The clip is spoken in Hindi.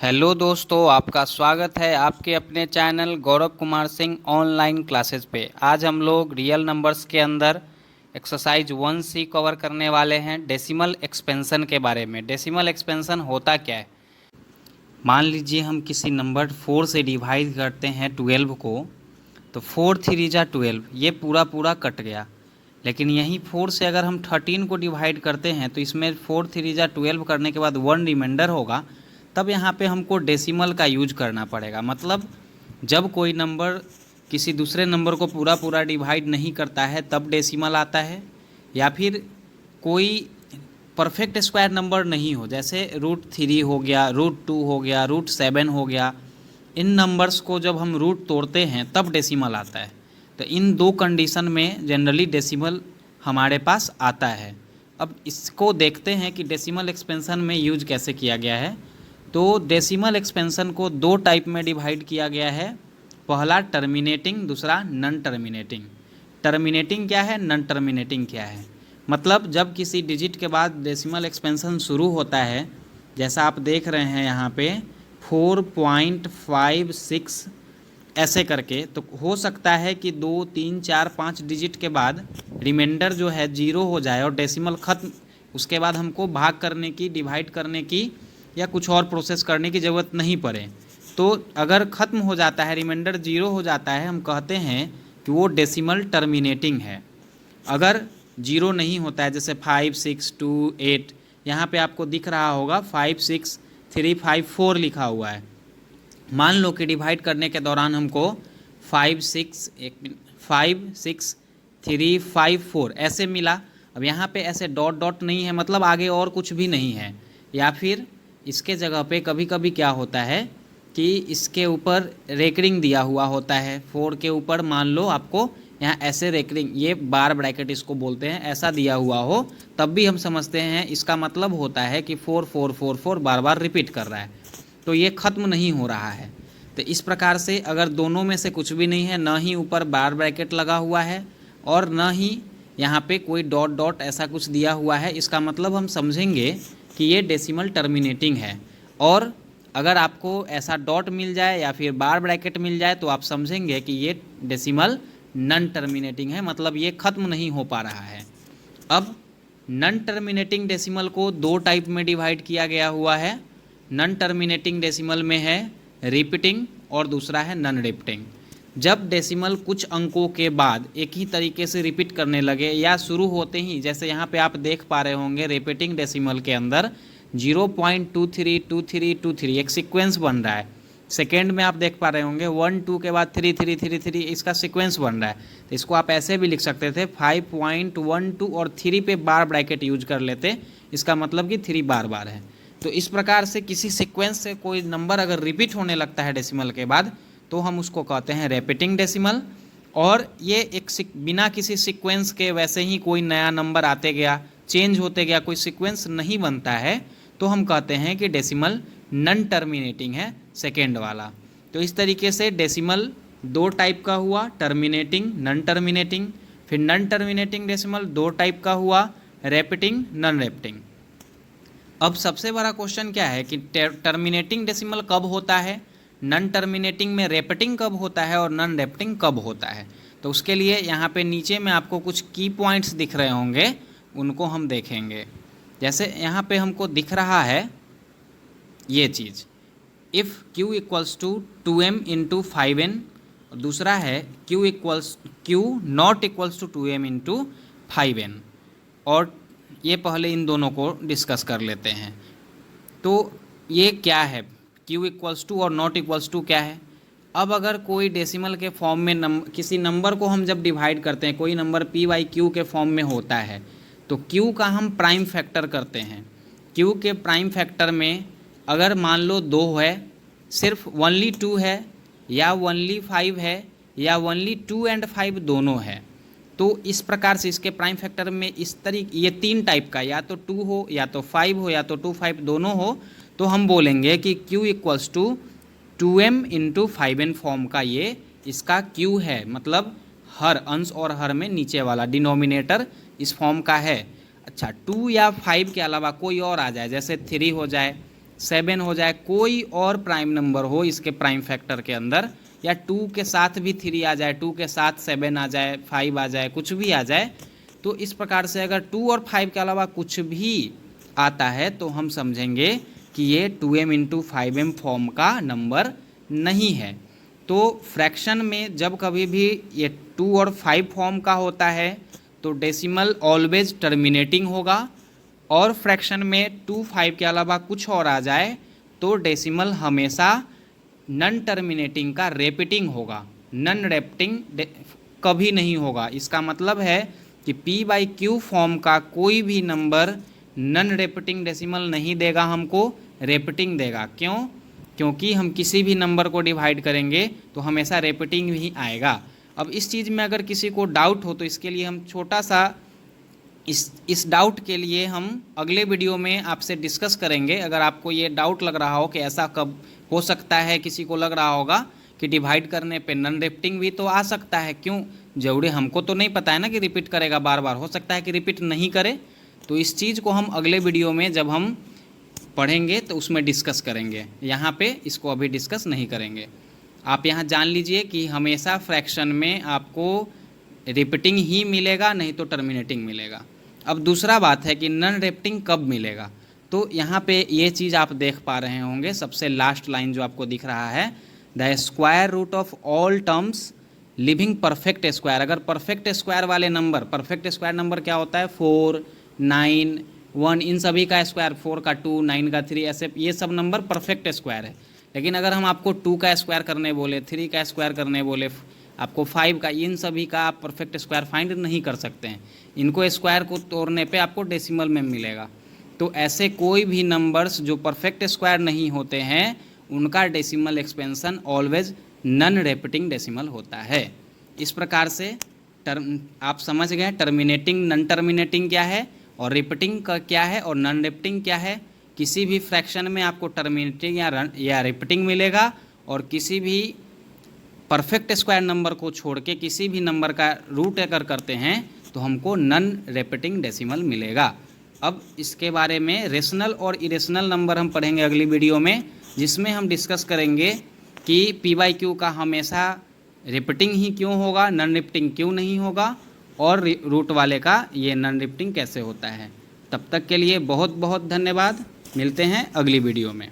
हेलो दोस्तों, आपका स्वागत है आपके अपने channel Gaurav Kumar Singh online classes पे। आज हम लोग रियल नंबर्स के अंदर एक्सरसाइज 1C कवर करने वाले हैं डेसिमल एक्सपेंशन के बारे में। डेसिमल एक्सपेंशन होता क्या है? मान लीजिए हम किसी नंबर 4 से डिवाइड करते हैं 12 को, तो 4 3 जा 12, ये पूरा पूरा कट गया। लेकिन यहीं 4 से अगर हम 13 को डिवाइड करते हैं तो इसमें 4 3 जा 12 करने के बाद 1 रिमाइंडर होगा। तब यहाँ पे हमको डेसिमल का यूज करना पड़ेगा। मतलब जब कोई नंबर किसी दूसरे नंबर को पूरा पूरा डिवाइड नहीं करता है तब डेसिमल आता है, या फिर कोई परफेक्ट स्क्वायर नंबर नहीं हो, जैसे √3 हो गया, √2 हो गया, √7 हो गया। इन नंबर्स को जब हम रूट तोड़ते हैं तब डेसिमल आता है। तो इन दो कंडीशन में जनरली डेसिमल हमारे पास आता है। अब इसको देखते हैं कि डेसिमल एक्सपेंशन में यूज कैसे किया गया है। तो डेसिमल एक्सपेंशन को दो टाइप में डिवाइड किया गया है। पहला टर्मिनेटिंग, दूसरा नॉन टर्मिनेटिंग। टर्मिनेटिंग क्या है, नॉन टर्मिनेटिंग क्या है? मतलब जब किसी डिजिट के बाद डेसिमल एक्सपेंशन शुरू होता है, जैसा आप देख रहे हैं यहाँ पे 4.56 ऐसे करके, तो हो सकता है कि 2 3 4 5 डिजिट के बाद रिमाइंडर जो है 0 हो जाए और डेसिमल ख़त्म। उसके बाद हमको भाग करने की, डिवाइड करने की या कुछ और प्रोसेस करने की ज़रूरत नहीं पड़े। तो अगर ख़त्म हो जाता है, रिमाइंडर 0 हो जाता है, हम कहते हैं कि वो डेसिमल टर्मिनेटिंग है। अगर 0 नहीं होता है, जैसे 5 6 2 8, यहाँ पे आपको दिख रहा होगा 5 6 3 5 4 लिखा हुआ है। मान लो कि डिवाइड करने के दौरान हमको 5 6 3 5 4 ऐसे मिला। अब यहाँ पे ऐसे डॉट डॉट नहीं है, मतलब आगे और कुछ भी नहीं है। या फिर इसके जगह पे कभी कभी क्या होता है कि इसके ऊपर रेकरिंग दिया हुआ होता है। 4 के ऊपर मान लो आपको यहाँ ऐसे रेकरिंग, ये बार ब्रैकेट इसको बोलते हैं, ऐसा दिया हुआ हो, तब भी हम समझते हैं इसका मतलब होता है कि 4 4 4 4 बार बार रिपीट कर रहा है, तो ये ख़त्म नहीं हो रहा है। तो इस प्रकार से अगर दोनों में से कुछ भी नहीं है, ना ही ऊपर बार ब्रैकेट लगा हुआ है और ना ही यहाँ पे कोई डॉट डॉट ऐसा कुछ दिया हुआ है, इसका मतलब हम समझेंगे कि ये डेसिमल टर्मिनेटिंग है। और अगर आपको ऐसा डॉट मिल जाए या फिर बार ब्रैकेट मिल जाए तो आप समझेंगे कि ये डेसिमल नॉन टर्मिनेटिंग है, मतलब ये ख़त्म नहीं हो पा रहा है। अब नॉन टर्मिनेटिंग डेसिमल को दो टाइप में डिवाइड किया गया हुआ है। नॉन टर्मिनेटिंग डेसिमल में है रिपीटिंग और दूसरा है नॉन रिपीटिंग। जब डेसिमल कुछ अंकों के बाद एक ही तरीके से रिपीट करने लगे या शुरू होते ही, जैसे यहाँ पे आप देख पा रहे होंगे रिपीटिंग डेसिमल के अंदर 0.232323 एक सीक्वेंस बन रहा है। सेकेंड में आप देख पा रहे होंगे 1 2 के बाद 3 3 3 3 इसका सीक्वेंस बन रहा है। तो इसको आप ऐसे भी लिख सकते थे 5.12 और 3 पे बार ब्रैकेट यूज कर लेते, इसका मतलब कि 3 बार बार है। तो इस प्रकार से किसी सीक्वेंस से कोई नंबर अगर रिपीट होने लगता है डेसिमल के बाद तो हम उसको कहते हैं रिपीटिंग डेसिमल। और ये एक बिना किसी सीक्वेंस के वैसे ही कोई नया नंबर आते गया, चेंज होते गया, कोई सीक्वेंस नहीं बनता है, तो हम कहते हैं कि डेसिमल नॉन टर्मिनेटिंग है, सेकेंड वाला। तो इस तरीके से डेसिमल दो टाइप का हुआ, टर्मिनेटिंग, नॉन टर्मिनेटिंग। फिर नॉन टर्मिनेटिंग डेसिमल दो टाइप का हुआ, रिपीटिंग, नॉन रिपीटिंग। अब सबसे बड़ा क्वेश्चन क्या है कि टर्मिनेटिंग डेसिमल कब होता है, नॉन टर्मिनेटिंग में रिपीटिंग कब होता है और नॉन रिपीटिंग कब होता है। तो उसके लिए यहाँ पे नीचे में आपको कुछ की पॉइंट्स दिख रहे होंगे, उनको हम देखेंगे। जैसे यहाँ पे हमको दिख रहा है ये चीज़, if q equals to 2m into 5n, और दूसरा है q not equals to 2m into 5n। और ये पहले इन दोनों को डिस्कस कर लेते हैं। तो ये क्या है, q इक्वल्स टू और नॉट इक्वल्स टू क्या है? अब अगर कोई डेसिमल के फॉर्म में किसी नंबर को हम जब डिवाइड करते हैं, कोई नंबर p/q के फॉर्म में होता है, तो q का हम प्राइम फैक्टर करते हैं। q के प्राइम फैक्टर में अगर मान लो 2 है, सिर्फ ओनली 2 है, या ओनली 5 है, या ओनली 2 और 5 दोनों है, तो इस प्रकार से इसके प्राइम फैक्टर में इस तरीके, ये 3 टाइप का, या तो 2 हो, या तो 5 हो, या तो 2 5 दोनों हो, तो हम बोलेंगे कि q equals to 2m into 5n form का ये इसका q है। मतलब हर अंश और हर में नीचे वाला डिनोमिनेटर इस फॉर्म का है। अच्छा, 2 या 5 के अलावा कोई और आ जाए, जैसे 3 हो जाए, 7 हो जाए, कोई और प्राइम नंबर हो इसके प्राइम फैक्टर के अंदर, या 2 के साथ भी 3 आ जाए, 2 के साथ 7 आ जाए, 5 आ जाए, कुछ भी आ जाए, तो इस प्रकार से अगर 2 और 5 के अलावा कुछ भी आता है तो हम समझेंगे कि ये 2m इंटू 5m फॉर्म का नंबर नहीं है। तो फ्रैक्शन में जब कभी भी ये 2 और 5 फॉर्म का होता है तो डेसिमल ऑलवेज टर्मिनेटिंग होगा, और फ्रैक्शन में 2, 5 के अलावा कुछ और आ जाए तो डेसिमल हमेशा नन टर्मिनेटिंग का रेपिटिंग होगा, नन रेपिटिंग कभी नहीं होगा। इसका मतलब है कि p/q फॉर्म का कोई भी नंबर नन रेपिटिंग डेसिमल नहीं देगा, हमको रेपिटिंग देगा। क्यों? क्योंकि हम किसी भी नंबर को डिवाइड करेंगे तो हमेशा रेपिटिंग ही आएगा। अब इस चीज़ में अगर किसी को डाउट हो तो इसके लिए हम छोटा सा इस डाउट के लिए हम अगले वीडियो में आपसे डिस्कस करेंगे। अगर आपको ये डाउट लग रहा हो कि ऐसा कब हो सकता है, किसी को लग रहा होगा कि डिवाइड करने पे नन रेपिटिंग भी तो आ सकता है, क्यों जरूरी, हमको तो नहीं पता है ना कि रिपीट करेगा बार बार, हो सकता है कि रिपीट नहीं करे। तो इस चीज़ को हम अगले वीडियो में जब हम पढ़ेंगे तो उसमें डिस्कस करेंगे, यहाँ पे इसको अभी डिस्कस नहीं करेंगे। आप यहाँ जान लीजिए कि हमेशा फ्रैक्शन में आपको रिपीटिंग ही मिलेगा, नहीं तो टर्मिनेटिंग मिलेगा। अब दूसरा बात है कि नन रेपिटिंग कब मिलेगा, तो यहाँ पे ये चीज़ आप देख पा रहे होंगे, सबसे लास्ट लाइन जो आपको दिख रहा है, the square root of all terms living perfect square. अगर परफेक्ट स्क्वायर वाले नंबर, परफेक्ट स्क्वायर नंबर क्या होता है, 4, 9, 1, इन सभी का स्क्वायर, 4 का 2, 9 का 3, ऐसे ये सब नंबर परफेक्ट स्क्वायर है। लेकिन अगर हम आपको 2 का स्क्वायर करने बोले, 3 का स्क्वायर करने बोले, आपको 5 का, इन सभी का आप परफेक्ट स्क्वायर फाइंड नहीं कर सकते हैं। इनको स्क्वायर को तोड़ने पे आपको डेसिमल में मिलेगा। तो ऐसे कोई भी नंबर्स जो परफेक्ट स्क्वायर नहीं होते हैं उनका decimal expansion always non repeating decimal होता है। इस प्रकार से आप समझ गए टर्मिनेटिंग, नन टर्मिनेटिंग क्या है और रिपीटिंग का क्या है और नन रिपीटिंग क्या है। किसी भी फ्रैक्शन में आपको टर्मिनेटिंग या रिपीटिंग मिलेगा, और किसी भी परफेक्ट स्क्वायर नंबर को छोड़ के किसी भी नंबर का रूट अगर करते हैं तो हमको नन रिपीटिंग डेसिमल मिलेगा। अब इसके बारे में रेशनल और इरेशनल नंबर हम पढ़ेंगे अगली वीडियो में, जिसमें हम डिस्कस करेंगे कि p/q का हमेशा रिपीटिंग ही क्यों होगा, नन रिपीटिंग क्यों नहीं होगा, और रूट वाले का ये नन रिपीटिंग कैसे होता है। तब तक के लिए बहुत बहुत धन्यवाद, मिलते हैं अगली वीडियो में।